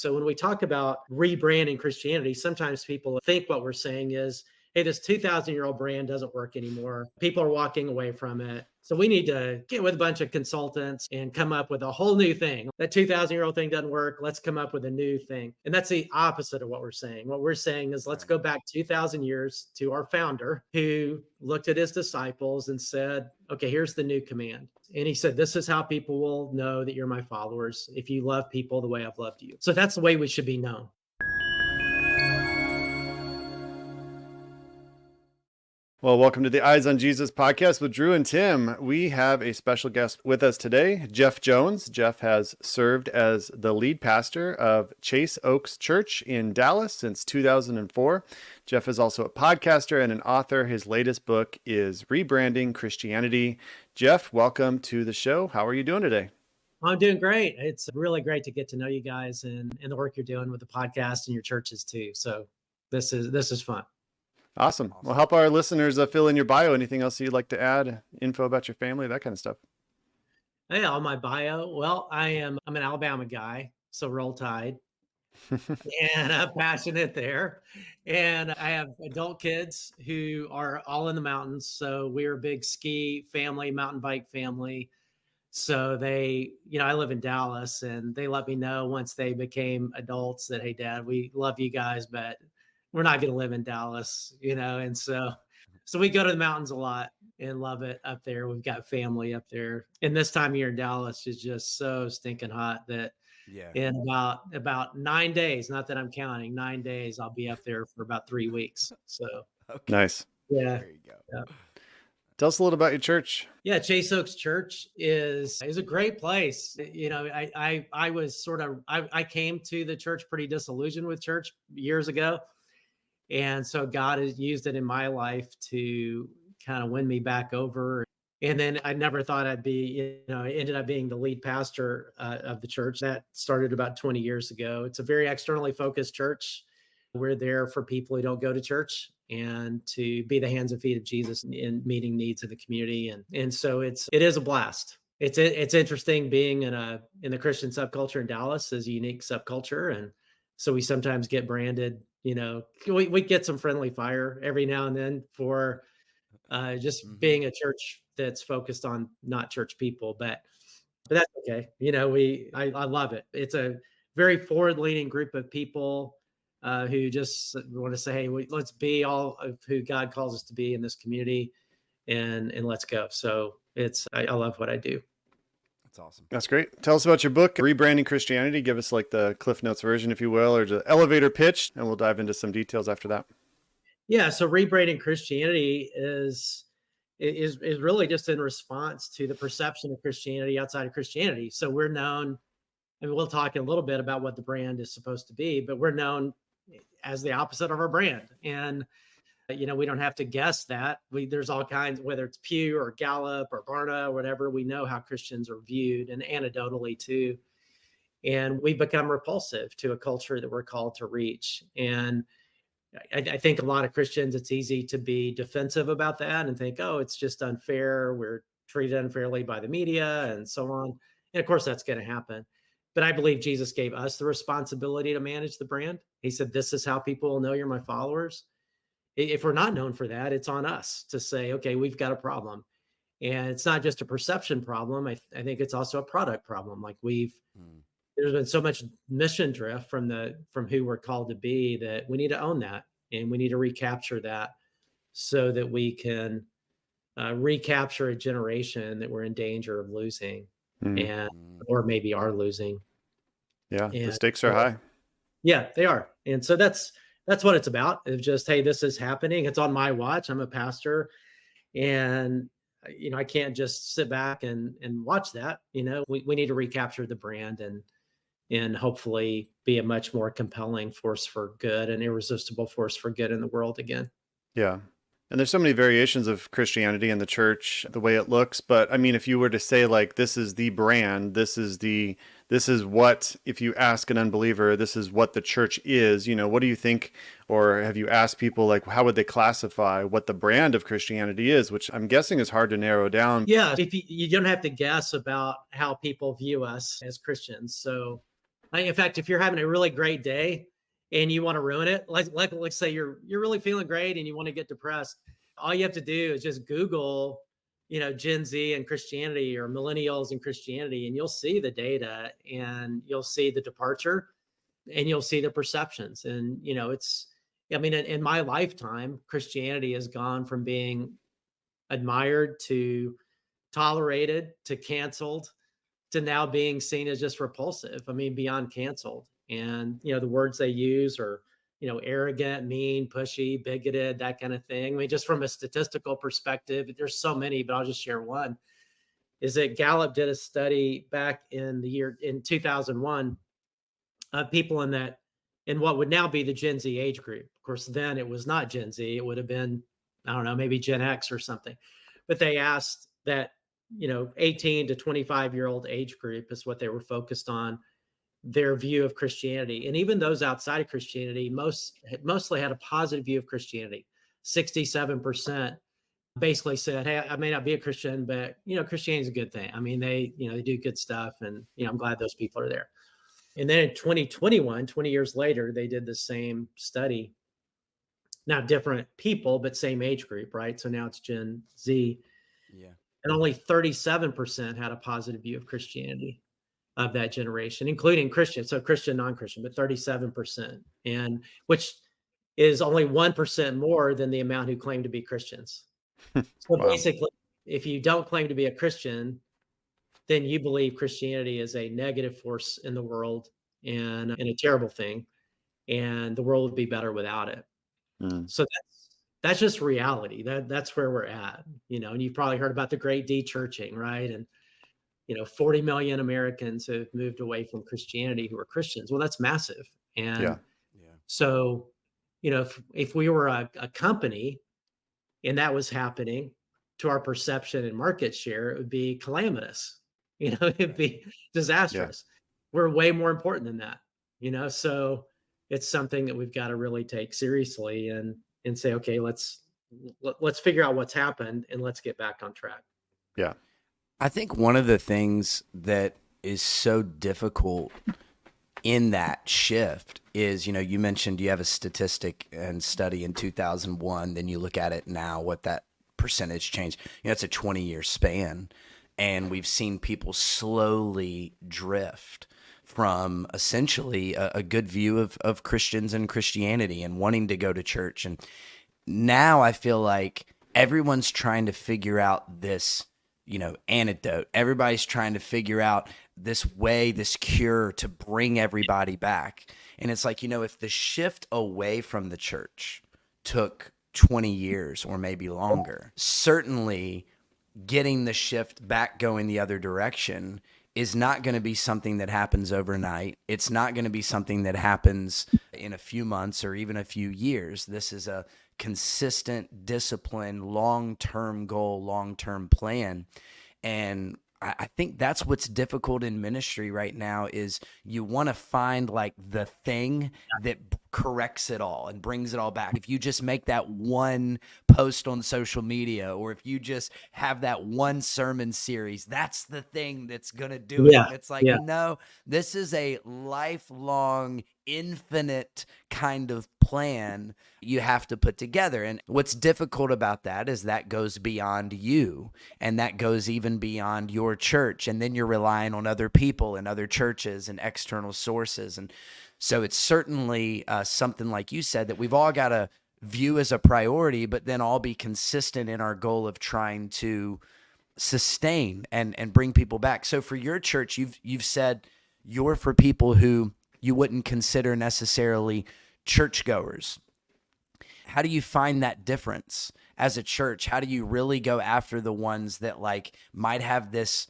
So when we talk about rebranding Christianity, sometimes people think what we're saying is, hey, this 2,000-year-old brand doesn't work anymore. People are walking away from it. So we need to get with a bunch of consultants and come up with a whole new thing. That 2,000-year-old thing doesn't work. Let's come up with a new thing. And that's the opposite of what we're saying. What we're saying is let's go back 2,000 years to our founder who looked at his disciples and said, okay, here's the new command. And he said, this is how people will know that you're my followers if you love people the way I've loved you. So that's the way we should be known. Well, welcome to the Eyes on Jesus podcast with Drew and Tim. We have a special guest with us today, Jeff Jones. Jeff has served as the lead pastor of Chase Oaks Church in Dallas since 2004. Jeff is also a podcaster and an author. His latest book is Rebranding Christianity. Jeff, welcome to the show. How are you doing today? I'm doing great. It's really great to get to know you guys and the work you're doing with the podcast and your churches too. So this is fun. Awesome. Well, help our listeners fill in your bio. Anything else you'd like to add? Info about your family, that kind of stuff. Hey, on my bio. Well, I'm an Alabama guy, so Roll Tide. And I'm passionate there. And I have adult kids who are all in the mountains. So we're a big ski family, mountain bike family. So I live in Dallas, and they let me know once they became adults that, hey, Dad, we love you guys, but we're not going to live in Dallas, and so we go to the mountains a lot and love it up there. We've got family up there. And this time of year in Dallas is just so stinking hot that in about 9 days, not that I'm counting, 9 days, I'll be up there for about 3 weeks. So okay. Nice. Yeah. There you go. Yeah. Tell us a little about your church. Yeah, Chase Oaks Church is a great place. I came to the church pretty disillusioned with church years ago. And so God has used it in my life to kind of win me back over. And then I never thought I'd be, I ended up being the lead pastor of the church. That started about 20 years ago. It's a very externally focused church. We're there for people who don't go to church and to be the hands and feet of Jesus in meeting needs of the community. And so it is a blast. It's interesting being in the Christian subculture in Dallas is a unique subculture. And so we sometimes get branded, we get some friendly fire every now and then for just being a church that's focused on not church people, but that's okay. I love it. It's a very forward-leaning group of people who just want to say, hey, let's be all of who God calls us to be in this community, and let's go. So I love what I do. That's awesome. That's great. Tell us about your book, Rebranding Christianity. Give us like the Cliff Notes version, if you will, or the elevator pitch, and we'll dive into some details after that. Yeah. So Rebranding Christianity is really just in response to the perception of Christianity outside of Christianity. So we're known, and we'll talk a little bit about what the brand is supposed to be, but we're known as the opposite of our brand. And we don't have to guess that. There's all kinds, whether it's Pew or Gallup or Barna or whatever, we know how Christians are viewed, and anecdotally too. And we become repulsive to a culture that we're called to reach. And I think a lot of Christians, it's easy to be defensive about that and think, oh, it's just unfair. We're treated unfairly by the media and so on. And of course, that's going to happen. But I believe Jesus gave us the responsibility to manage the brand. He said, this is how people will know you're my followers. If we're not known for that, it's on us to say, okay, we've got a problem. And it's not just a perception problem. I think it's also a product problem. Like there's been so much mission drift from who we're called to be that we need to own that, and we need to recapture that so that we can recapture a generation that we're in danger of losing or maybe are losing. Yeah. The stakes are high. Yeah, they are. And so that's what it's about. It's just, hey, this is happening. It's on my watch. I'm a pastor, and I can't just sit back and watch that. We need to recapture the brand and hopefully be a much more compelling force for good, an irresistible force for good in the world again. Yeah. And there's so many variations of Christianity in the church, the way it looks. But I mean, if you were to say like, this is the brand, this is what, if you ask an unbeliever, this is what the church is, what do you think? Or have you asked people like, how would they classify what the brand of Christianity is, which I'm guessing is hard to narrow down. Yeah. If you don't have to guess about how people view us as Christians. So In fact, if you're having a really great day and you want to ruin it, like let's say you're really feeling great and you want to get depressed, all you have to do is just Google, Gen Z and Christianity or millennials and Christianity, and you'll see the data and you'll see the departure and you'll see the perceptions. And it's, I mean, in my lifetime, Christianity has gone from being admired to tolerated to canceled to now being seen as just repulsive. I mean, beyond canceled. And, the words they use are, arrogant, mean, pushy, bigoted, that kind of thing. I mean, just from a statistical perspective, there's so many, but I'll just share one. Is that Gallup did a study back in 2001 of people in what would now be the Gen Z age group. Of course, then it was not Gen Z. It would have been, I don't know, maybe Gen X or something. But they asked that, 18 to 25-year-old age group is what they were focused on, their view of Christianity. And even those outside of Christianity, mostly had a positive view of Christianity. 67% basically said, "Hey, I may not be a Christian, but Christianity is a good thing. I mean, they do good stuff, and I'm glad those people are there." And then in 2021, 20 years later, they did the same study. Not different people, but same age group, right? So now it's Gen Z. Yeah. And only 37% had a positive view of Christianity of that generation, including Christian. So Christian, non-Christian, but 37%. And which is only 1% more than the amount who claim to be Christians. So Wow. basically, if you don't claim to be a Christian, then you believe Christianity is a negative force in the world and a terrible thing, and the world would be better without it. Mm. So that's just reality. That's where we're at, and you've probably heard about the great de-churching, right? And 40 million Americans have moved away from Christianity who are Christians. Well, that's massive. And Yeah. Yeah. so, if we were a company and that was happening to our perception and market share, it would be calamitous. It'd be Yeah. disastrous. We're way more important than that, so it's something that we've got to really take seriously and say, okay, let's figure out what's happened and let's get back on track. Yeah. I think one of the things that is so difficult in that shift is, you mentioned you have a statistic and study in 2001, then you look at it now, what that percentage change, it's a 20-year span. And we've seen people slowly drift from essentially a good view of Christians and Christianity and wanting to go to church. And now I feel like everyone's trying to figure out this, antidote. Everybody's trying to figure out this way, this cure to bring everybody back. And it's like, if the shift away from the church took 20 years or maybe longer, certainly getting the shift back going the other direction is not going to be something that happens overnight. It's not going to be something that happens in a few months or even a few years. This is a consistent, disciplined, long-term goal, long-term plan. And I think that's what's difficult in ministry right now is you want to find like the thing that corrects it all and brings it all back. If you just make that one post on social media, or if you just have that one sermon series, that's the thing that's going to do it. Yeah. And it's like, Yeah. no, this is a lifelong, infinite kind of plan you have to put together. And what's difficult about that is that goes beyond you, and that goes even beyond your church. And then you're relying on other people and other churches and external sources. And so it's certainly something, like you said, that we've all got to view as a priority, but then all be consistent in our goal of trying to sustain and bring people back. So for your church, you've said you're for people who you wouldn't consider necessarily churchgoers. How do you find that difference as a church? How do you really go after the ones that like might have this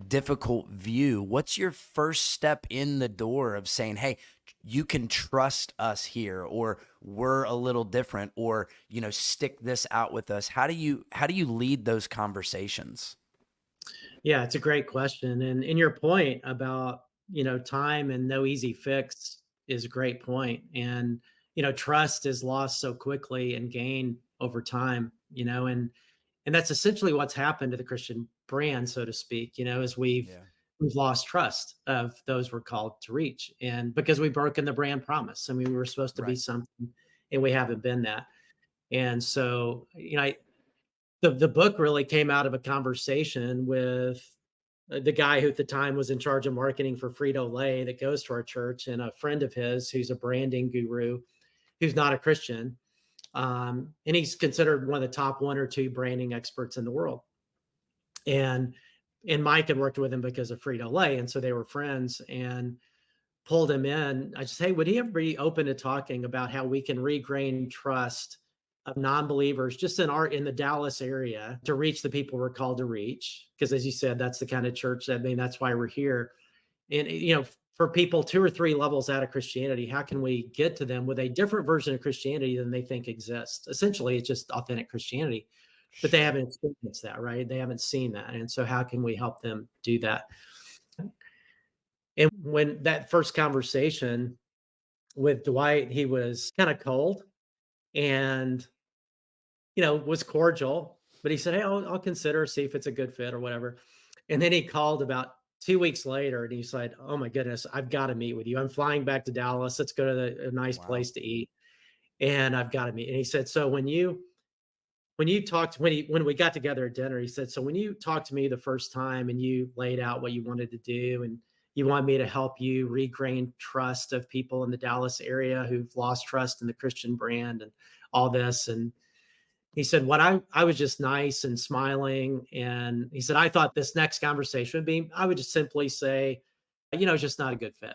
difficult view? What's your first step in the door of saying, hey, you can trust us here, or we're a little different, or, stick this out with us? How do you lead those conversations? Yeah, it's a great question. And in your point about, time and no easy fix is a great point. And, trust is lost so quickly and gained over time, and that's essentially what's happened to the Christian brand, so to speak, as we've we've lost trust of those we're called to reach. And because we've broken the brand promise, I mean, we were supposed to be Right. something and we haven't been that. And so, the book really came out of a conversation with the guy who at the time was in charge of marketing for Frito-Lay that goes to our church, and a friend of his who's a branding guru who's not a Christian. And he's considered one of the top one or two branding experts in the world. And Mike had worked with him because of Frito-Lay, and so they were friends and pulled him in. I just, hey, would he ever be open to talking about how we can regain trust of non-believers just in the Dallas area to reach the people we're called to reach? Because as you said, that's the kind of church that's why we're here. And for people 2 or 3 levels out of Christianity, how can we get to them with a different version of Christianity than they think exists? Essentially, it's just authentic Christianity, but they haven't experienced that, right? They haven't seen that. And so how can we help them do that? And when that first conversation with Dwight, he was kind of cold and, was cordial, but he said, hey, I'll consider, see if it's a good fit or whatever. And then he called about 2 weeks later and he said, oh my goodness, I've got to meet with you. I'm flying back to Dallas. Let's go to a nice Wow. place to eat. And I've got to meet. And he said, so when we got together at dinner, he said, so when you talked to me the first time and you laid out what you wanted to do and you want me to help you regain trust of people in the Dallas area who've lost trust in the Christian brand and all this. And he said, what I was just nice and smiling. And he said, I thought this next conversation would be, I would just simply say, it's just not a good fit.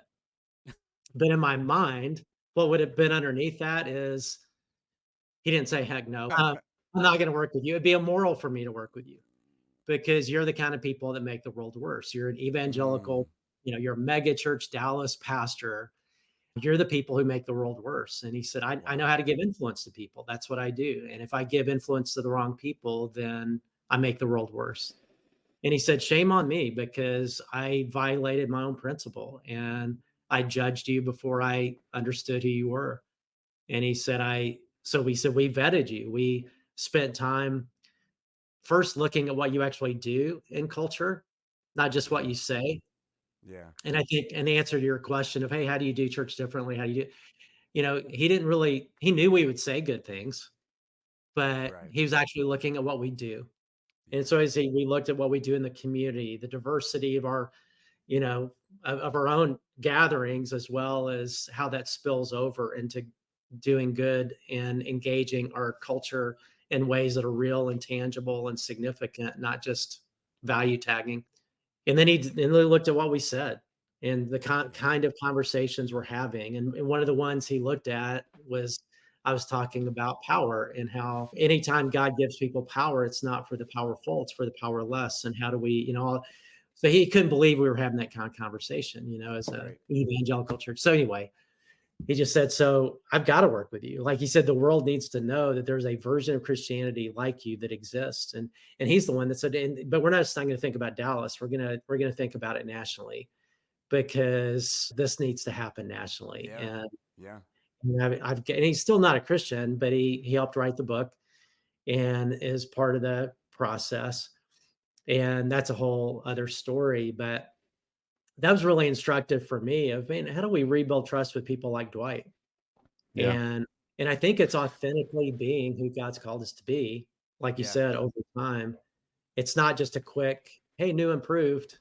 But in my mind, what would have been underneath that is he didn't say, heck no, I'm not going to work with you. It'd be immoral for me to work with you because you're the kind of people that make the world worse. You're an evangelical, you're a mega church Dallas pastor. You're the people who make the world worse. And he said, I know how to give influence to people. That's what I do. And if I give influence to the wrong people, then I make the world worse. And he said, shame on me because I violated my own principle and I judged you before I understood who you were. And he said, we said, we vetted you. We spent time first looking at what you actually do in culture, not just what you say. Yeah. And I think an answer to your question of, hey, how do you do church differently? How do you do, he knew we would say good things, but Right. he was actually looking at what we do. And Yeah. so we looked at what we do in the community, the diversity of our, of our own gatherings, as well as how that spills over into doing good and engaging our culture in ways that are real and tangible and significant, not just value tagging. And then he looked at what we said and the kind of conversations we're having. And one of the ones he looked at was I was talking about power and how anytime God gives people power, it's not for the powerful, it's for the powerless. And how do we, so he couldn't believe we were having that kind of conversation, as a Right. evangelical church. So anyway, he just said, so I've got to work with you. Like he said, the world needs to know that there's a version of Christianity like you that exists. And he's the one that said, but we're not just going to think about Dallas. We're going to think about it nationally because this needs to happen nationally. Yeah. And, Yeah. and he's still not a Christian, but he helped write the book and is part of the process. And that's a whole other story. But that was really instructive for me of, man, how do we rebuild trust with people like Dwight? Yeah. And I think it's authentically being who God's called us to be. Like you Yeah. said, over time, it's not just a quick, hey, new, improved,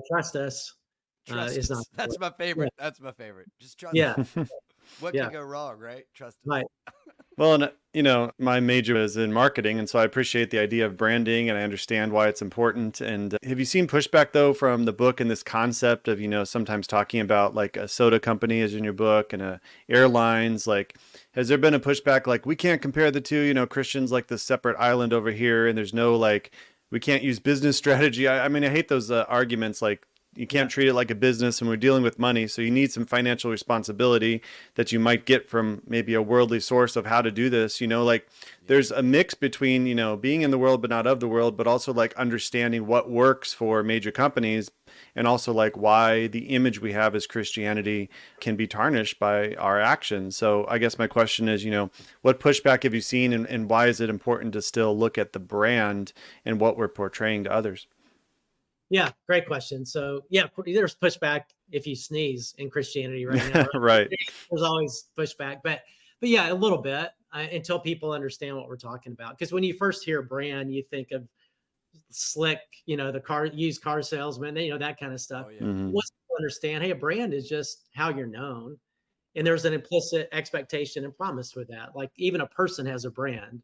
trust us. Trust Is not. us. That's my Yeah, favorite. That's my favorite. Just trust yeah, us. What yeah, can go wrong, right? Trust us. right. Well, and my major is in marketing, and so I appreciate the idea of branding, and I understand why it's important. And have you seen pushback though from the book and this concept of sometimes talking about like a soda company is in your book and airlines? Like, has there been a pushback like we can't compare the two? Christians like this separate island over here, and there's no like we can't use business strategy. I mean, I hate those arguments like. You can't treat it like a business and we're dealing with money. So you need some financial responsibility that you might get from maybe a worldly source of how to do this. There's a mix between, being in the world, but not of the world, but also like understanding what works for major companies and also like why the image we have as Christianity can be tarnished by our actions. So I guess my question is, what pushback have you seen and why is it important to still look at the brand and what we're portraying to others? Yeah, great question. So yeah, there's pushback if you sneeze in Christianity right now. Right? Right. There's always pushback, but yeah, a little bit until people understand what we're talking about. Because when you first hear brand, you think of slick, the used car salesman, that kind of stuff. Oh yeah. Hmm. Once people understand, hey, a brand is just how you're known, and there's an implicit expectation and promise with that. Like even a person has a brand.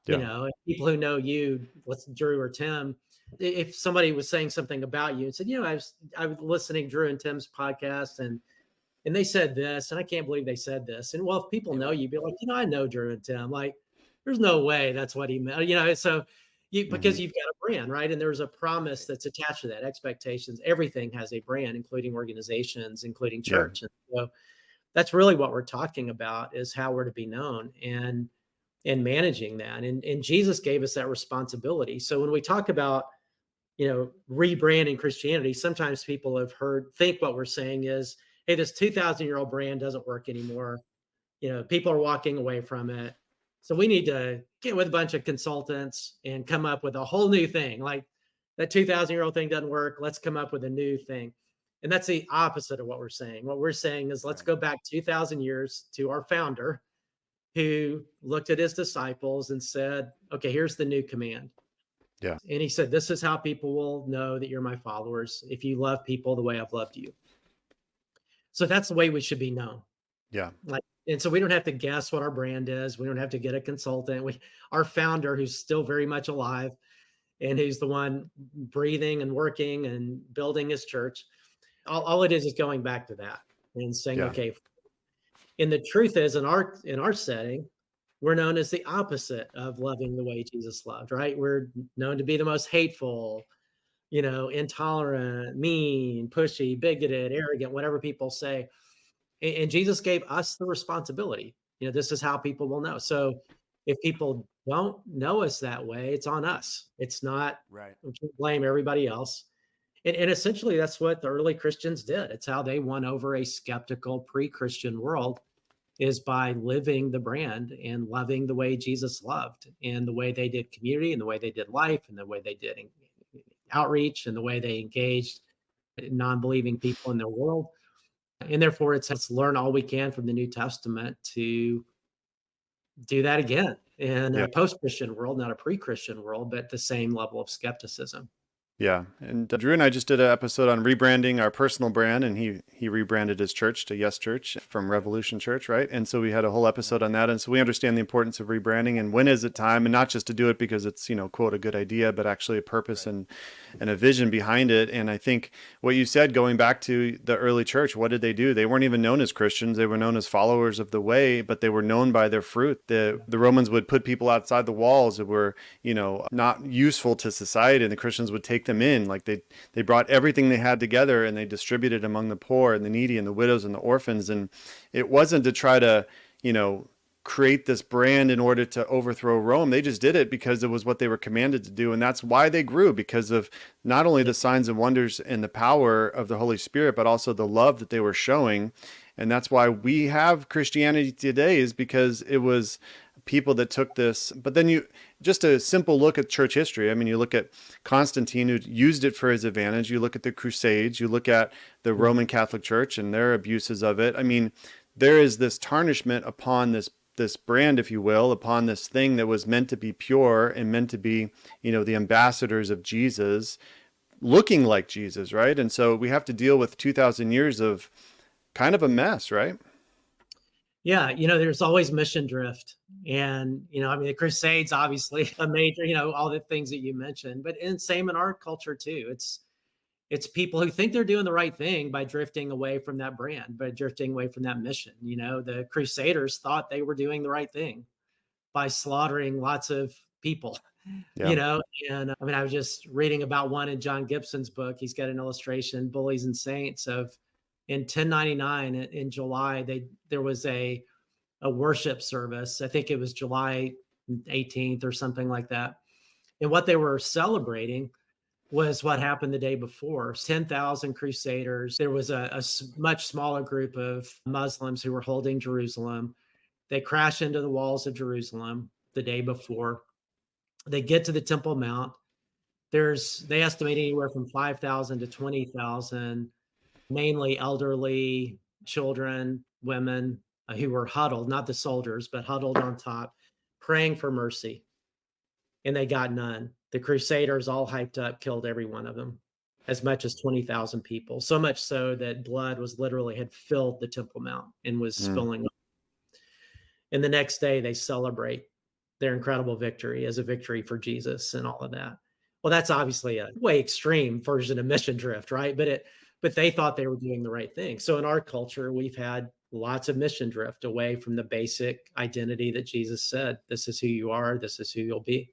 Yeah. People who know you, what's Drew or Tim, if somebody was saying something about you and said, I was listening Drew and Tim's podcast and they said this, and I can't believe they said this. And well, if people know you, be like, I know Drew and Tim. Like, there's no way that's what he meant. So Hmm. because you've got a brand, right? And there's a promise that's attached to that, expectations. Everything has a brand, including organizations, including Yeah. church. And so that's really what we're talking about is how we're to be known. And managing that. And Jesus gave us that responsibility. So when we talk about, rebranding Christianity, sometimes people think what we're saying is, hey, this 2,000-year-old brand doesn't work anymore. People are walking away from it. So we need to get with a bunch of consultants and come up with a whole new thing. Like that 2,000-year-old thing doesn't work. Let's come up with a new thing. And that's the opposite of what we're saying. What we're saying is let's Right. go back 2,000 years to our founder, who looked at his disciples and said, okay, here's the new command. Yeah. And he said, this is how people will know that you're my followers, if you love people the way I've loved you. So that's the way we should be known. Yeah. And so we don't have to guess what our brand is. We don't have to get a consultant. Our founder, who's still very much alive and who's the one breathing and working and building his church, all it is going back to that and saying, Yeah. okay, and the truth is in our setting, we're known as the opposite of loving the way Jesus loved, right? We're known to be the most hateful, intolerant, mean, pushy, bigoted, arrogant, whatever people say. And Jesus gave us the responsibility. This is how people will know. So if people don't know us that way, it's on us. It's not, Right. we can't blame everybody else. And essentially, that's what the early Christians did. It's how they won over a skeptical pre-Christian world, is by living the brand and loving the way Jesus loved and the way they did community and the way they did life and the way they did outreach and the way they engaged non-believing people in their world. And therefore, let's learn all we can from the New Testament to do that again in Yeah. a post-Christian world, not a pre-Christian world, but the same level of skepticism. Yeah. And Drew and I just did an episode on rebranding our personal brand, and he rebranded his church to Yes Church from Revolution Church, right? And so we had a whole episode on that. And so we understand the importance of rebranding and when is it time, and not just to do it because it's, quote, a good idea, but actually a purpose and a vision behind it. And I think what you said, going back to the early church, what did they do? They weren't even known as Christians. They were known as followers of the way, but they were known by their fruit. The Romans would put people outside the walls that were, not useful to society, and the Christians would take them in. Like they brought everything they had together and they distributed among the poor and the needy and the widows and the orphans. And it wasn't to try to, create this brand in order to overthrow Rome. They just did it because it was what they were commanded to do. And that's why they grew, because of not only the signs and wonders and the power of the Holy Spirit, but also the love that they were showing. And that's why we have Christianity today, is because it was people that took this. But then just a simple look at church history. I mean, you look at Constantine, who used it for his advantage. You look at the Crusades, you look at the Roman Catholic Church and their abuses of it. I mean, there is this tarnishment upon this brand, if you will, upon this thing that was meant to be pure and meant to be, the ambassadors of Jesus, looking like Jesus, right? And so we have to deal with 2,000 years of kind of a mess, right? Yeah, there's always mission drift. And, the Crusades, obviously a major, all the things that you mentioned, but same in our culture too. It's people who think they're doing the right thing by drifting away from that brand, by drifting away from that mission. The Crusaders thought they were doing the right thing by slaughtering lots of people, Yeah. and I was just reading about one in John Gibson's book. He's got an illustration, Bullies and Saints, of in 1099 in July, there was a worship service. I think it was July 18th or something like that. And what they were celebrating was what happened the day before. 10,000 crusaders. There was a much smaller group of Muslims who were holding Jerusalem. They crash into the walls of Jerusalem the day before. They get to the Temple Mount. They estimate anywhere from 5,000 to 20,000, mainly elderly, children, women, who were huddled, not the soldiers, but huddled on top, praying for mercy, and they got none. The Crusaders, all hyped up, killed every one of them, as much as 20,000 people. So much so that blood had filled the Temple Mount and was Mm. spilling. And the next day they celebrate their incredible victory as a victory for Jesus and all of that. Well, that's obviously a way extreme version of mission drift, right? But they thought they were doing the right thing. So in our culture, we've had lots of mission drift away from the basic identity that Jesus said, this is who you are, this is who you'll be.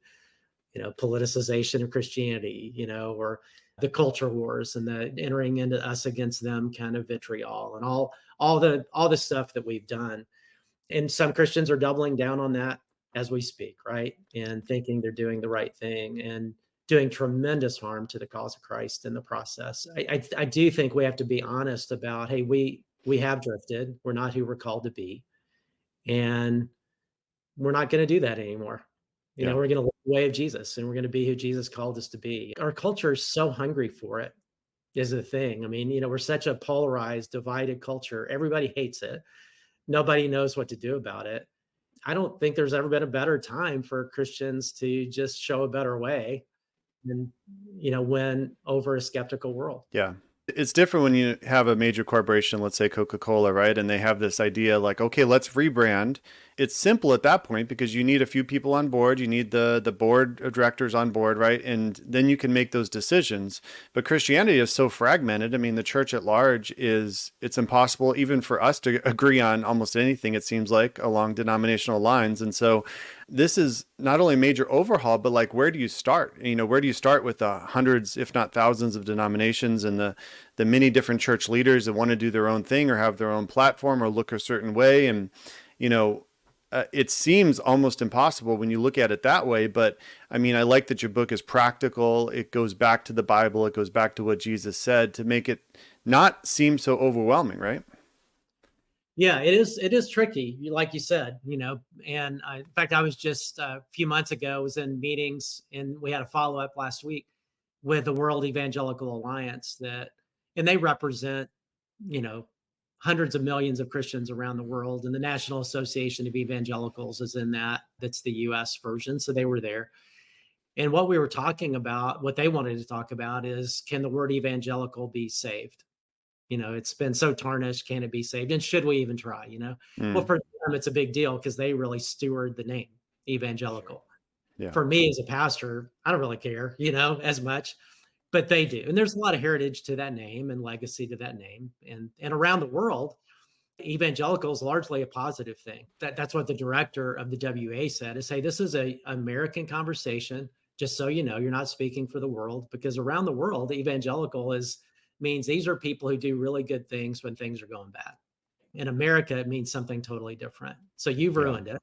Politicization of Christianity, or the culture wars and the entering into us against them kind of vitriol and all the stuff that we've done. And some Christians are doubling down on that as we speak, right? And thinking they're doing the right thing and doing tremendous harm to the cause of Christ in the process. I do think we have to be honest about, hey, we have drifted. We're not who we're called to be. And we're not going to do that anymore. Yeah. We're going to live the way of Jesus, and we're going to be who Jesus called us to be. Our culture is so hungry for it, is the thing. I mean, we're such a polarized, divided culture. Everybody hates it. Nobody knows what to do about it. I don't think there's ever been a better time for Christians to just show a better way and, win over a skeptical world. Yeah. It's different when you have a major corporation, let's say Coca-Cola, right? And they have this idea like, okay, let's rebrand. It's simple at that point because you need a few people on board. You need the board of directors on board, right? And then you can make those decisions. But Christianity is so fragmented. I mean, the church at large it's impossible even for us to agree on almost anything, it seems like, along denominational lines. And so this is not only a major overhaul, but like, where do you start? Where do you start with the hundreds, if not thousands of denominations and the many different church leaders that want to do their own thing or have their own platform or look a certain way? And, it seems almost impossible when you look at it that way. But I mean, I like that your book is practical. It goes back to the Bible. It goes back to what Jesus said to make it not seem so overwhelming, right? Yeah, it is tricky, like you said, and in fact, I was just a few months ago, was in meetings, and we had a follow-up last week with the World Evangelical Alliance and they represent, hundreds of millions of Christians around the world. And the National Association of Evangelicals is in that's the US version. So they were there. And what we were talking about, what they wanted to talk about is, can the word evangelical be saved? It's been so tarnished. Can it be saved? And should we even try? Well, for them, it's a big deal because they really steward the name evangelical. Yeah. For me as a pastor, I don't really care, as much, but they do. And there's a lot of heritage to that name and legacy to that name. And around the world, evangelical is largely a positive thing. That's what the director of the WA said, is, hey, this is a American conversation. Just so you know, you're not speaking for the world, because around the world, evangelical means these are people who do really good things when things are going bad. In America, it means something totally different. So you've ruined it.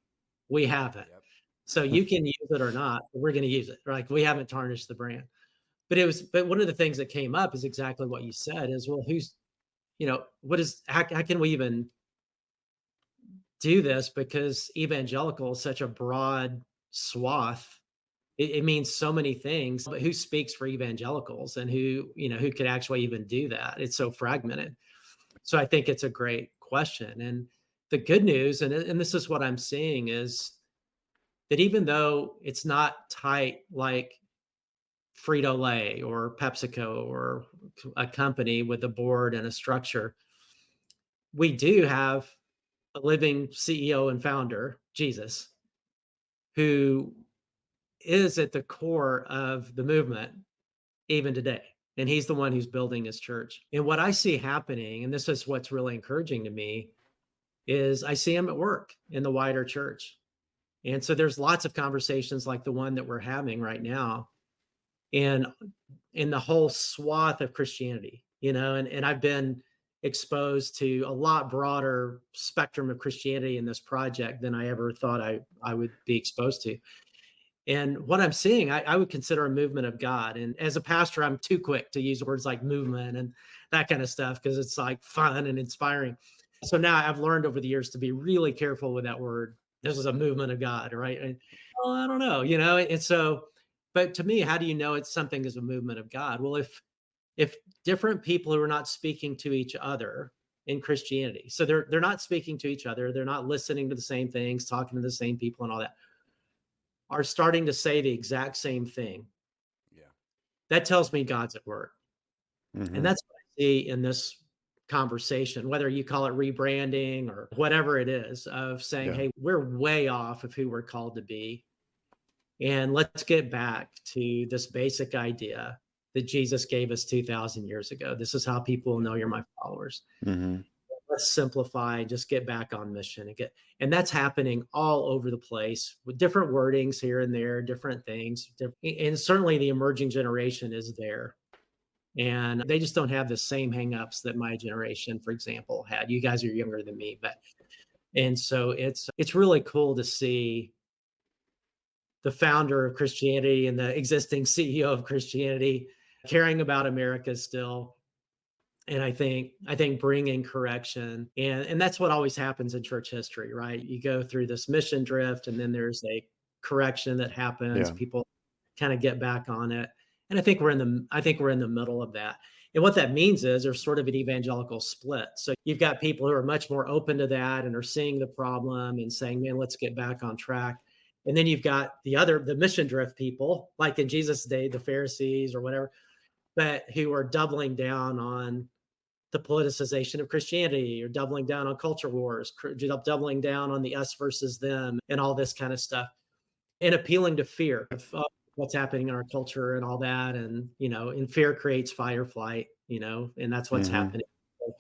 We haven't. Yep. So you can use it or not, but we're going to use it. Like, we haven't tarnished the brand. But one of the things that came up is exactly what you said is, well, how can we even do this? Because evangelical is such a broad swath. It means so many things, but who speaks for evangelicals and who could actually even do that? It's so fragmented. So I think it's a great question. And the good news, and this is what I'm seeing, is that even though it's not tight like Frito-Lay or PepsiCo or a company with a board and a structure, we do have a living CEO and founder, Jesus, who is at the core of the movement even today. And he's the one who's building his church. And what I see happening, and this is what's really encouraging to me, is I see him at work in the wider church. And so there's lots of conversations like the one that we're having right now, and in the whole swath of Christianity, and I've been exposed to a lot broader spectrum of Christianity in this project than I ever thought I would be exposed to. And what I'm seeing, I would consider a movement of God. And as a pastor, I'm too quick to use words like movement and that kind of stuff because it's like fun and inspiring. So now I've learned over the years to be really careful with that word. This is a movement of God, right? And, well, I don't know, And so, But to me, how do you know it's something is a movement of God? Well, if different people who are not speaking to each other in Christianity, so they're not speaking to each other, they're not listening to the same things, talking to the same people and all that, are starting to say the exact same thing, Yeah. that tells me God's at work. And Hmm. that's what I see in this conversation, whether you call it rebranding or whatever it is, of saying, Yeah. hey, we're way off of who we're called to be. And let's get back to this basic idea that Jesus gave us 2,000 years ago. This is how people will Yeah. know you're my followers. Hmm. Let's simplify, just get back on mission and that's happening all over the place with different wordings here and there, different things. And certainly the emerging generation is there. And they just don't have the same hangups that my generation, for example, had. You guys are younger than me, but and so it's really cool to see the founder of Christianity and the existing CEO of Christianity caring about America still. And I think bringing correction, and that's what always happens in church history, right? You go through this mission drift, and then there's a correction that happens. Yeah. People kind of get back on it, and I think we're in the middle of that. And what that means is there's sort of an evangelical split. So you've got people who are much more open to that and are seeing the problem and saying, "Man, let's get back on track." And then you've got the mission drift people, like in Jesus' day, the Pharisees or whatever, but who are doubling down on the politicization of Christianity, or doubling down on culture wars, doubling down on the us versus them and all this kind of stuff, and appealing to fear of what's happening in our culture and all that. And fear creates fight or flight, and that's what's Hmm. happening. So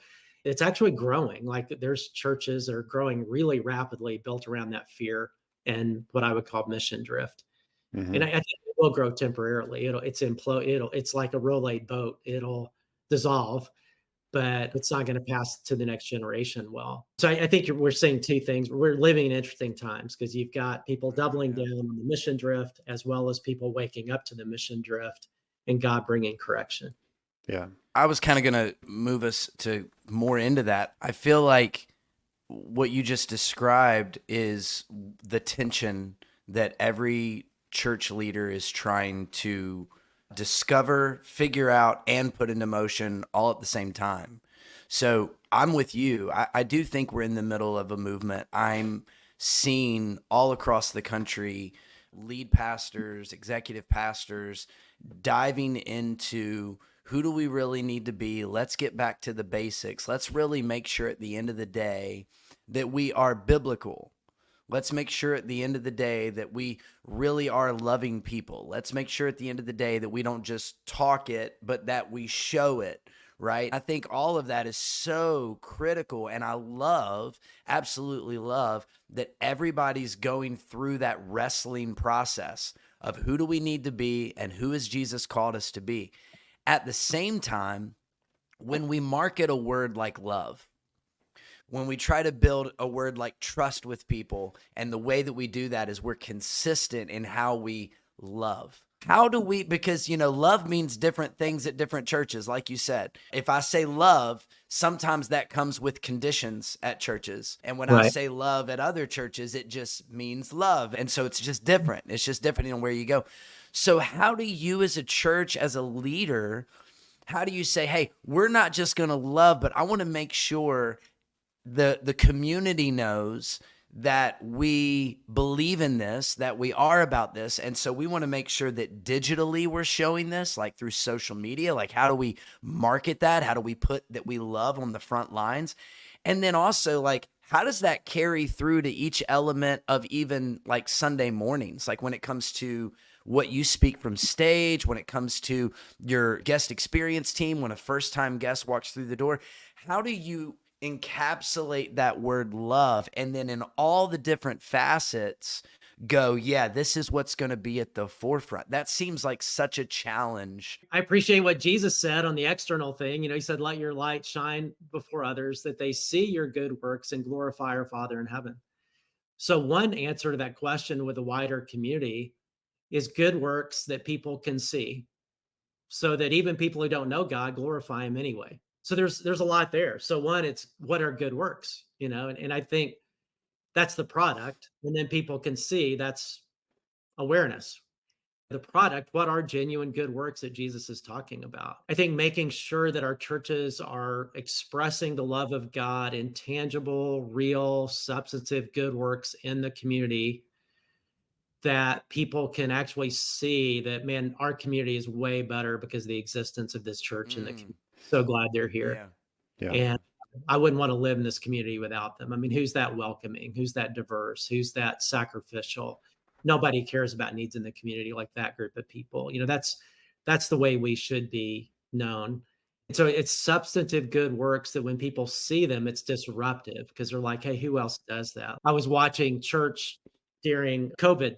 it's actually growing. Like there's churches that are growing really rapidly built around that fear and what I would call mission drift. And Hmm. I think it will grow temporarily. It's like a roll boat. It'll dissolve, but it's not going to pass to the next generation well. So I think we're seeing two things. We're living in interesting times because you've got people doubling Yeah. down on the mission drift, as well as people waking up to the mission drift and God bringing correction. Yeah. I was kind of going to move us to more into that. I feel like what you just described is the tension that every church leader is trying to discover, figure out, and put into motion all at the same time. So I'm with you. I do think we're in the middle of a movement. I'm seeing all across the country lead pastors, executive pastors diving into who do we really need to be? Let's get back to the basics. Let's really make sure at the end of the day that we are biblical. Let's make sure at the end of the day that we really are loving people. Let's make sure at the end of the day that we don't just talk it, but that we show it, right? I think all of that is so critical. And I absolutely love that everybody's going through that wrestling process of who do we need to be and who has Jesus called us to be. At the same time, when we market a word like love, when we try to build a word like trust with people, and the way that we do that is we're consistent in how we love. How do we, because, love means different things at different churches, like you said. If I say love, sometimes that comes with conditions at churches. And when I Right. say love at other churches, it just means love. And so it's just different. It's just different in where you go. So how do you as a church, as a leader, how do you say, hey, we're not just going to love, but I want to make sure the community knows that we believe in this, that we are about this. And so we want to make sure that digitally we're showing this, like through social media, like how do we market that? How do we put that we love on the front lines? And then also, like, how does that carry through to each element of even like Sunday mornings? Like when it comes to what you speak from stage, when it comes to your guest experience team, when a first time guest walks through the door, how do you encapsulate that word love, and then in all the different facets go, yeah, this is what's going to be at the forefront? That seems like such a challenge. I appreciate what Jesus said on the external thing. He said, let your light shine before others, that they see your good works and glorify our Father in heaven. So one answer to that question with a wider community is good works that people can see, so that even people who don't know God glorify him anyway. So there's a lot there. So one, it's what are good works, and I think that's the product. And then people can see that's awareness. the product, what are genuine good works that Jesus is talking about? I think making sure that our churches are expressing the love of God in tangible, real, substantive good works in the community that people can actually see that, man, our community is way better because of the existence of this church and the Mm, community. So glad they're here. yeah. Yeah. And I wouldn't want to live in this community without them. I mean, who's that welcoming? Who's that diverse? Who's that sacrificial? Nobody cares about needs in the community like that group of people. That's the way we should be known. And so it's substantive good works that when people see them, it's disruptive because they're like, hey, who else does that? I was watching church during COVID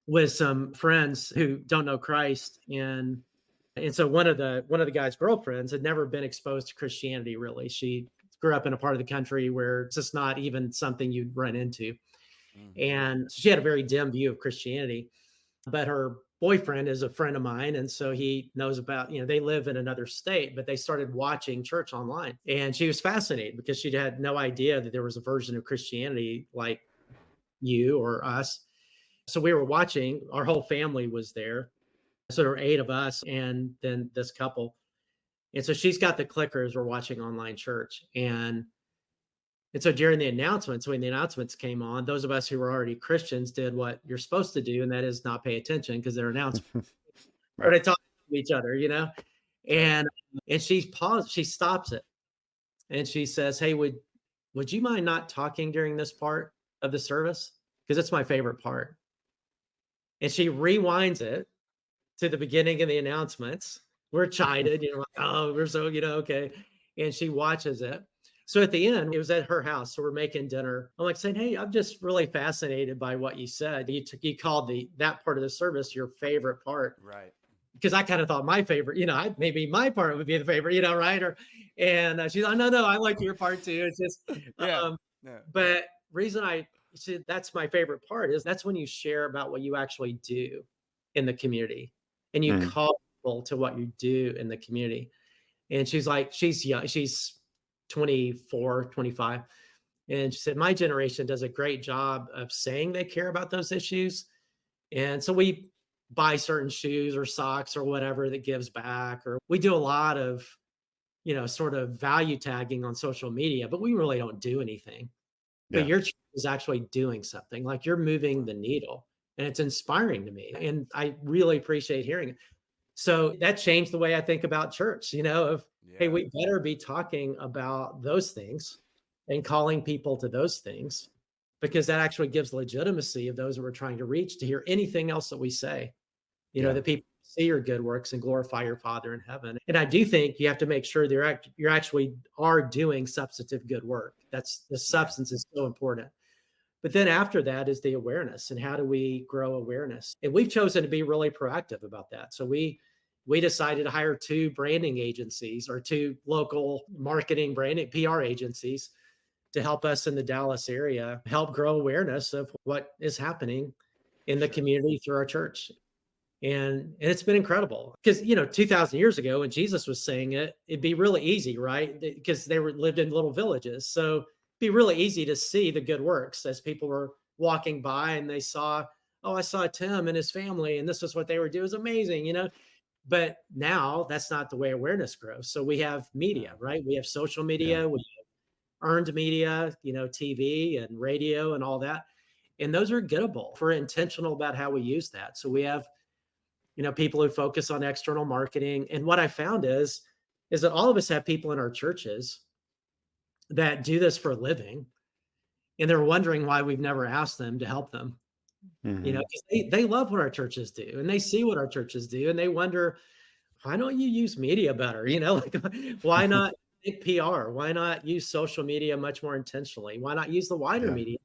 with some friends who don't know Christ, and so one of the guy's girlfriends had never been exposed to Christianity really. She grew up in a part of the country where it's just not even something you'd run into. Mhm. And she had a very dim view of Christianity, but her boyfriend is a friend of mine. And so he knows about, they live in another state, but they started watching church online. And she was fascinated because she had no idea that there was a version of Christianity like you or us. So we were watching, our whole family was there. So there were 8 of us and then this couple. And so she's got the clickers, we're watching online church. And so during the announcements, when the announcements came on, those of us who were already Christians did what you're supposed to do, and that is not pay attention because they're announcements. Right. Started talking to each other, and she paused, she stops it, and she says, "Hey, would you mind not talking during this part of the service? Because it's my favorite part." And she rewinds it to the beginning of the announcements. We're chided, like, oh, we're so, okay. And she watches it. So at the end, it was at her house. So we're making dinner. I'm like saying, hey, I'm just really fascinated by what you said. You called that part of the service your favorite part. Right. Because I kind of thought my favorite, maybe my part would be the favorite, right? And she's like, no, I like your part too. It's just, Yeah. um, Yeah. but reason I said that's my favorite part is that's when you share about what you actually do in the community and you Mm. call people to what you do in the community. And she's like, she's young, she's 24, 25. And she said, my generation does a great job of saying they care about those issues. And so we buy certain shoes or socks or whatever that gives back, or we do a lot of, sort of value tagging on social media, but we really don't do anything. But Yeah. your church is actually doing something, like you're moving the needle, and it's inspiring to me. And I really appreciate hearing it. So that changed the way I think about church, of, hey, Yeah. we better be talking about those things and calling people to those things because that actually gives legitimacy of those that we're trying to reach to hear anything else that we say, Yeah. that people see your good works and glorify your Father in heaven. And I do think you have to make sure you're actually are doing substantive good work. That's the substance is so important. But then after that is the awareness, and how do we grow awareness? And we've chosen to be really proactive about that. So we decided to hire 2 branding agencies or 2 local marketing branding PR agencies to help us in the Dallas area, help grow awareness of what is happening in the Sure. community through our church. And it's been incredible because 2,000 years ago when Jesus was saying it, it'd be really easy, right? Because they lived in little villages, so it'd be really easy to see the good works as people were walking by and they saw, oh, I saw Tim and his family, and this is what they were doing. It was amazing. But now that's not the way awareness grows. So we have media, No. right? We have social Yeah. media, we have earned media, TV and radio and all that, and those are gettable if we're intentional about how we use that. So we have people who focus on external marketing. And what I found is that all of us have people in our churches that do this for a living, and they're wondering why we've never asked them to help them. Mhm. 'Cause they love what our churches do, and they see what our churches do, and they wonder, why don't you use media better? Like why not think PR? Why not use social media much more intentionally? Why not use the wider Yeah. media?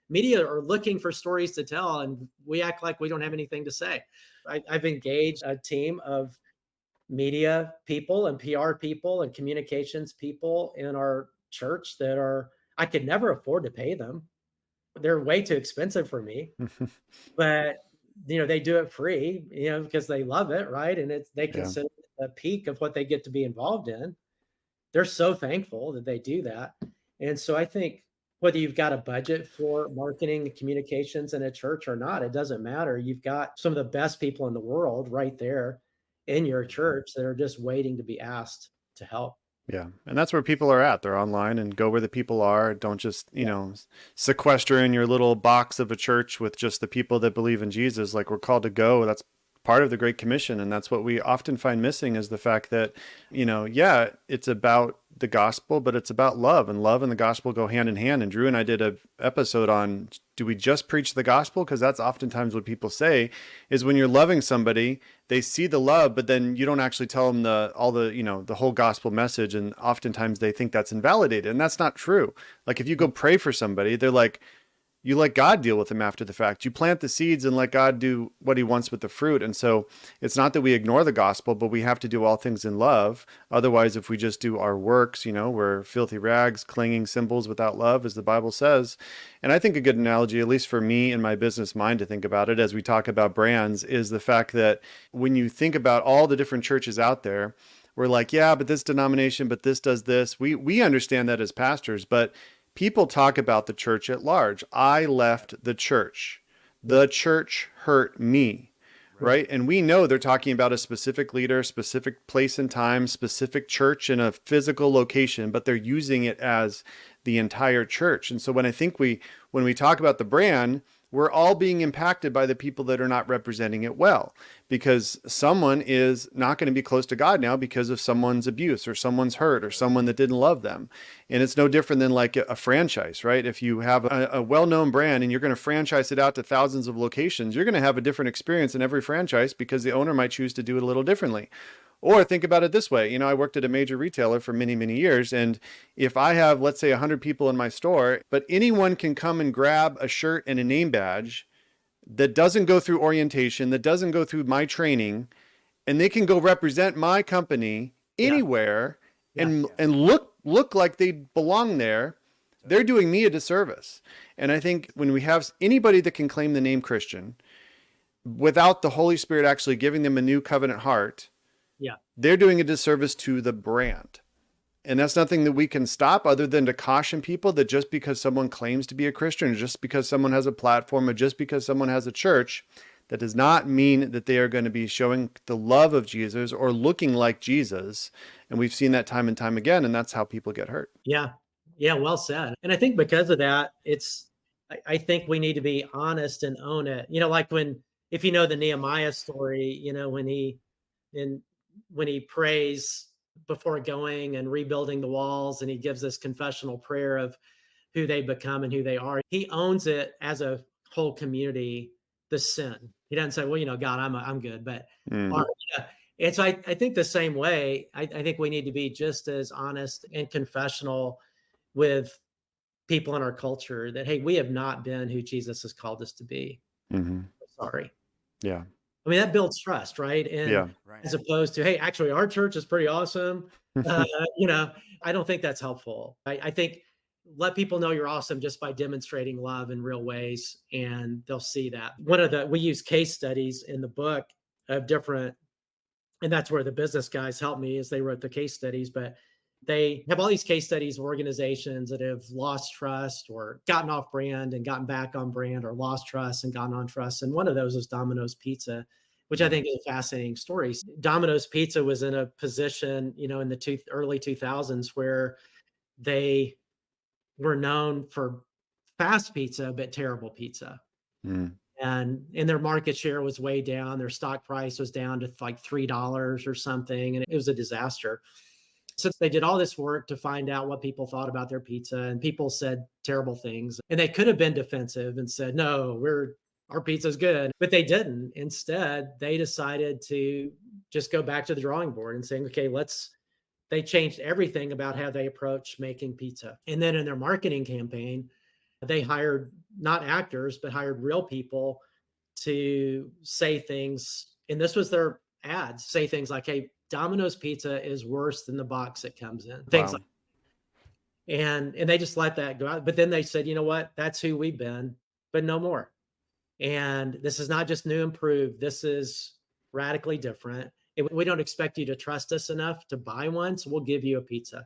Media are looking for stories to tell, and we act like we don't have anything to say. I've engaged a team of media people and PR people and communications people in our church that I could never afford to pay them. They're way too expensive for me, but they do it free, because they love it, right? And they Yeah. consider it a peak of what they get to be involved in. They're so thankful that they do that. And so I think whether you've got a budget for marketing and communications in a church or not, it doesn't matter. You've got some of the best people in the world right there in your church that are just waiting to be asked to help. Yeah. And that's where people are at. They're online, and go where the people are. Don't just, sequester in your little box of a church with just the people that believe in Jesus. Like, we're called to go. That's part of the Great Commission. And that's what we often find missing, is the fact that, yeah, it's about the gospel, but it's about love, and love and the gospel go hand in hand. And Drew and I did an episode on, do we just preach the gospel? Because that's oftentimes what people say, is when you're loving somebody, they see the love, but then you don't actually tell them the whole gospel message. And oftentimes they think that's invalidated. And that's not true. Like, if you go pray for somebody, they're like, you let God deal with them after the fact. You plant the seeds and let God do what he wants with the fruit. And so it's not that we ignore the gospel, but we have to do all things in love. Otherwise, if we just do our works, we're filthy rags, clinging cymbals without love, as the Bible says. And I think a good analogy, at least for me in my business mind to think about it as we talk about brands, is the fact that when you think about all the different churches out there, we're like, yeah, but this denomination, but this does this. We understand that as pastors, but people talk about the church at large. I left the church. The church hurt me, right? And we know they're talking about a specific leader, specific place and time, specific church in a physical location, but they're using it as the entire church. And so when we talk about the brand, we're all being impacted by the people that are not representing it well, because someone is not going to be close to God now because of someone's abuse or someone's hurt or someone that didn't love them. And it's no different than like a franchise, right? If you have a well-known brand and you're going to franchise it out to thousands of locations, you're going to have a different experience in every franchise because the owner might choose to do it a little differently. Or think about it this way. I worked at a major retailer for many, many years. And if I have, let's say, 100 people in my store, but anyone can come and grab a shirt and a name badge that doesn't go through orientation, that doesn't go through my training, and they can go represent my company anywhere and look like they belong there, they're doing me a disservice. And I think when we have anybody that can claim the name Christian without the Holy Spirit actually giving them a new covenant heart, they're doing a disservice to the brand. And that's nothing that we can stop, other than to caution people that just because someone claims to be a Christian, or just because someone has a platform, or just because someone has a church, that does not mean that they are going to be showing the love of Jesus or looking like Jesus. And we've seen that time and time again, and that's how people get hurt. Yeah. Yeah. Well said. And I think because of that, I think we need to be honest and own it. Like if you know the Nehemiah story, when he prays before going and rebuilding the walls, and he gives this confessional prayer of who they become and who they are, he owns it as a whole community, the sin. He doesn't say, well, God, I'm good, but and so I think the same way, I think we need to be just as honest and confessional with people in our culture that, hey, we have not been who Jesus has called us to be. Sorry. Yeah. I mean, that builds trust, right? And as opposed to, hey, actually, our church is pretty awesome. I don't think that's helpful. I think let people know you're awesome just by demonstrating love in real ways, and they'll see that. We use case studies in the book of different, and that's where the business guys helped me, as they wrote the case studies, but they have all these case studies of organizations that have lost trust or gotten off brand and gotten back on brand, or lost trust and gotten on trust. And one of those is Domino's Pizza, which I think is a fascinating story. Domino's Pizza was in a position, in the early 2000s, where they were known for fast pizza, but terrible pizza. And their market share was way down. Their stock price was down to like $3 or something. And it was a disaster. So they did all this work to find out what people thought about their pizza, and people said terrible things. And they could have been defensive and said, no, our pizza's good, but they didn't. Instead, they decided to just go back to the drawing board and saying, okay, they changed everything about how they approach making pizza. And then in their marketing campaign, they hired not actors, but hired real people to say things. And this was their ads, say things like, hey, Domino's Pizza is worse than the box it comes in. Things like, and they just let that go out. But then they said, you know what? That's who we've been, but no more. And this is not just new and improved. This is radically different. We don't expect you to trust us enough to buy one, so we'll give you a pizza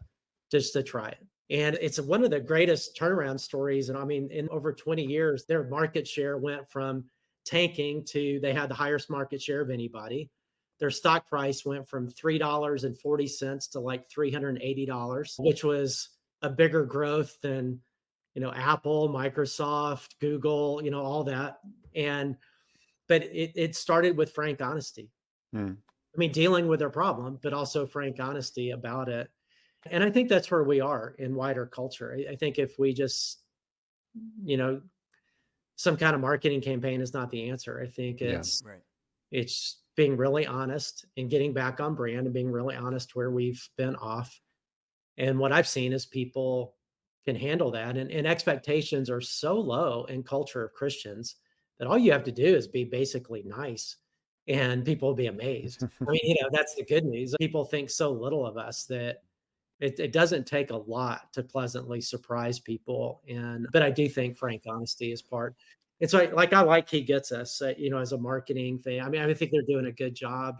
just to try it. And it's one of the greatest turnaround stories. And I mean, in over 20 years, their market share went from tanking to they had the highest market share of anybody. Their stock price went from $3.40 to like $380, which was a bigger growth than, Apple, Microsoft, Google, all that. And, but it started with frank honesty. Mm. I mean, dealing with their problem, but also frank honesty about it. And I think that's where we are in wider culture. I think if we just, you know, some kind of marketing campaign is not the answer. I think Yeah. Right. it's being really honest and getting back on brand and being really honest where we've been off. And what I've seen is people can handle that. And expectations are so low in culture of Christians that all you have to do is be basically nice and people will be amazed. I mean, that's the good news. People think so little of us that it doesn't take a lot to pleasantly surprise people. But I do think frank honesty is part. It's like I like he gets us, as a marketing thing. I mean, I think they're doing a good job,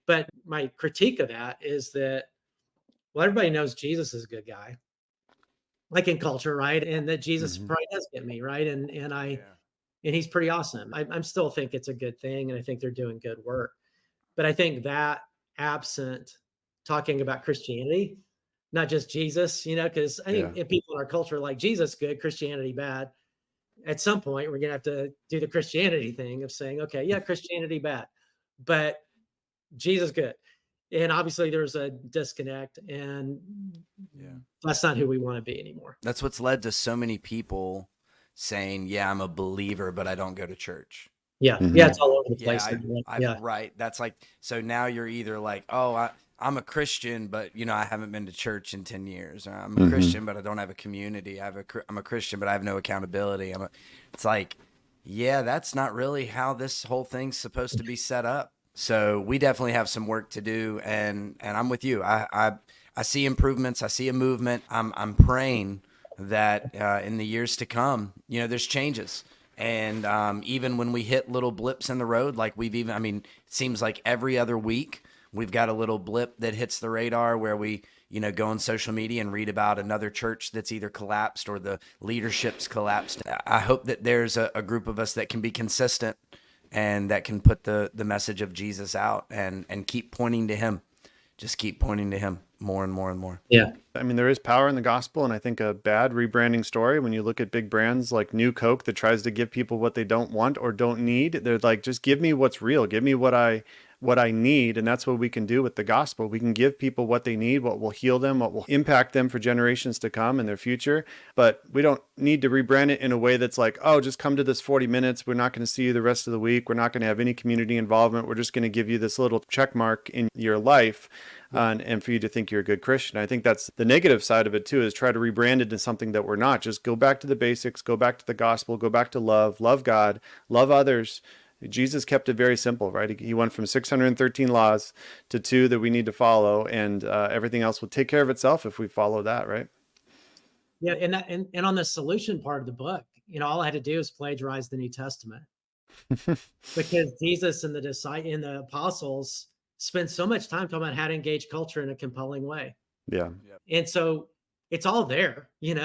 but my critique of that is that, well, everybody knows Jesus is a good guy, like in culture, right? And that Jesus Mhm. probably does get me, right? And Yeah. and he's pretty awesome. I'm still think it's a good thing, and I think they're doing good work. But I think that absent talking about Christianity, not just Jesus, because I Yeah. think if people in our culture are like Jesus good, Christianity bad, at some point we're gonna have to do the Christianity thing of saying, okay, yeah, Christianity bad, but Jesus good. And obviously there's a disconnect, and Yeah. that's not who we want to be anymore. That's what's led to so many people saying, "Yeah, I'm a believer, but I don't go to church." Yeah, yeah, Mhm. it's all over the Yeah, place now. I've Yeah, right. That's like so now you're either like, "Oh, I'm a Christian, but I haven't been to church in 10 years. Or I'm a Mhm. Christian, but I don't have a community. I'm a Christian, but I have no accountability." It's like, yeah, that's not really how this whole thing's supposed to be set up. So we definitely have some work to do, and I'm with you. I see improvements. I see a movement. I'm praying that in the years to come, there's changes. And even when we hit little blips in the road, like I mean, it seems like every other week we've got a little blip that hits the radar where we, go on social media and read about another church that's either collapsed or the leadership's collapsed. I hope that there's a group of us that can be consistent and that can put the message of Jesus out and keep pointing to him. Just keep pointing to him more and more and more. yeah, I mean, there is power in the gospel, and I think a bad rebranding story, when you look at big brands like New Coke that tries to give people what they don't want or don't need, they're like, just give me what's real, give me what I need, and that's what we can do with the gospel. We can give people what they need, what will heal them, what will impact them for generations to come in their future. But we don't need to rebrand it in a way that's like, oh, just come to this 40 minutes. We're not going to see you the rest of the week. We're not going to have any community involvement. We're just going to give you this little check mark in your life. And for you to think you're a good Christian. I think that's the negative side of it too, is try to rebrand it into something that we're not. Just go back to the basics, go back to the gospel, go back to love God, love others. Jesus kept it very simple, right? He went from 613 laws to 2 that we need to follow, and everything else will take care of itself if we follow that, right? yeah. And on the solution part of the book, all I had to do is plagiarize the New Testament, because Jesus and the apostles spent so much time talking about how to engage culture in a compelling way. Yeah. Yep. And so it's all there. I mean,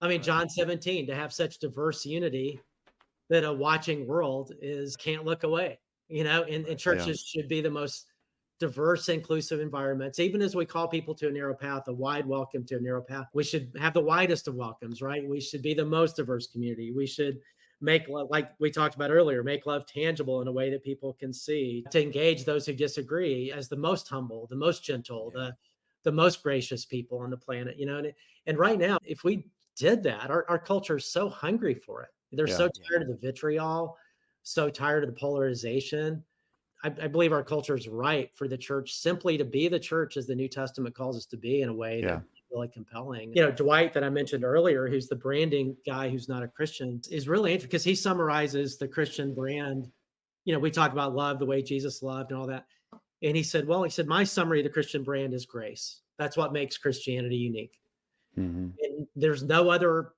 Right. John 17, to have such diverse unity that a watching world can't look away, and Right. churches should be the most diverse, inclusive environments. Even as we call people to a narrow path, a wide welcome to a narrow path, we should have the widest of welcomes, right? We should be the most diverse community. We should make love, like we talked about earlier, make love tangible in a way that people can see, to engage those who disagree as the most humble, the most gentle, Yeah. the most gracious people on the planet, and right now, if we did that, our culture is so hungry for it. They're Yeah. so tired of the vitriol, so tired of the polarization. I believe our culture is ripe for the church simply to be the church as the New Testament calls us to be, in a way Yeah. that really compelling. Dwight, that I mentioned earlier, who's the branding guy who's not a Christian, is really interesting because he summarizes the Christian brand. We talk about love the way Jesus loved and all that. And he said, my summary of the Christian brand is grace. That's what makes Christianity unique. Mm-hmm. And there's no other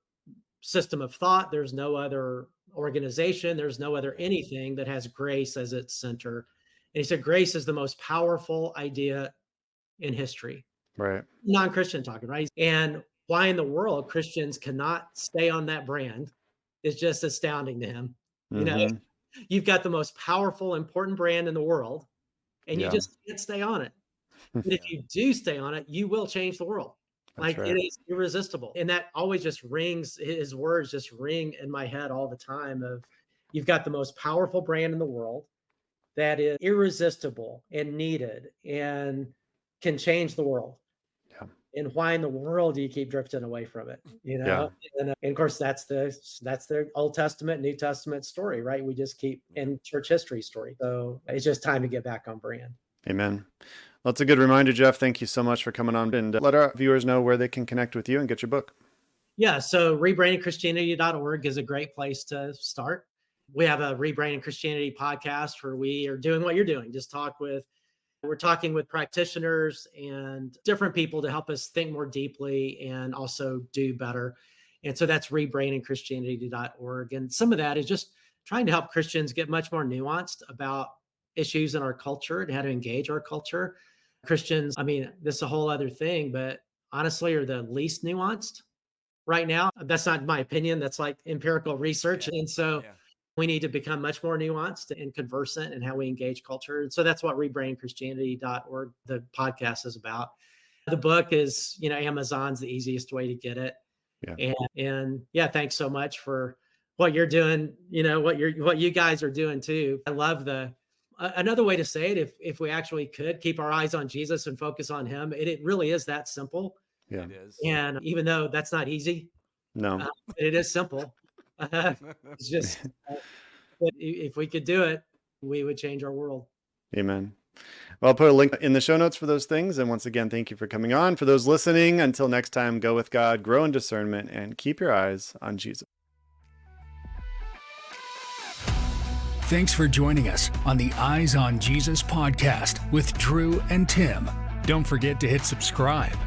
system of thought. There's no other organization. There's no other anything that has grace as its center. And he said, grace is the most powerful idea in history. Right. Non-Christian talking, right? And why in the world Christians cannot stay on that brand is just astounding to him. You know, Mm-hmm. you've got the most powerful, important brand in the world, and you Yeah. just can't stay on it. But if you do stay on it, you will change the world. That's Like right. it is irresistible. And that always just rings, his words just ring in my head all the time of you've got the most powerful brand in the world that is irresistible and needed and can change the world. Yeah. And why in the world do you keep drifting away from it? You Yeah. know, and of course that's the Old Testament, New Testament story, right? We just keep in church history story. So it's just time to get back on brand. Amen. Well, that's a good reminder, Jeff. Thank you so much for coming on, and let our viewers know where they can connect with you and get your book. Yeah, so rebrandingchristianity.org is a great place to start. We have a Rebranding Christianity podcast where we are doing what you're doing. We're talking with practitioners and different people to help us think more deeply and also do better. And so that's rebrandingchristianity.org. And some of that is just trying to help Christians get much more nuanced about issues in our culture and how to engage our culture. Christians, I mean, this is a whole other thing, but honestly, are the least nuanced right now. That's not my opinion. That's like empirical research. Yeah. And so we need to become much more nuanced and conversant in how we engage culture. And so that's what rebrandingchristianity.org, the podcast, is about. The book is, Amazon's the easiest way to get it. Yeah. And yeah, thanks so much for what you're doing, what you guys are doing too. I love another way to say it, if we actually could keep our eyes on Jesus and focus on him, it really is that simple. Yeah. It is. And even though that's not easy, No. it is simple. It's just, if we could do it, we would change our world. Amen. Well, I'll put a link in the show notes for those things. And once again, thank you for coming on. For those listening, until next time, go with God, grow in discernment, and keep your eyes on Jesus. Thanks for joining us on the Eyes on Jesus podcast with Drew and Tim. Don't forget to hit subscribe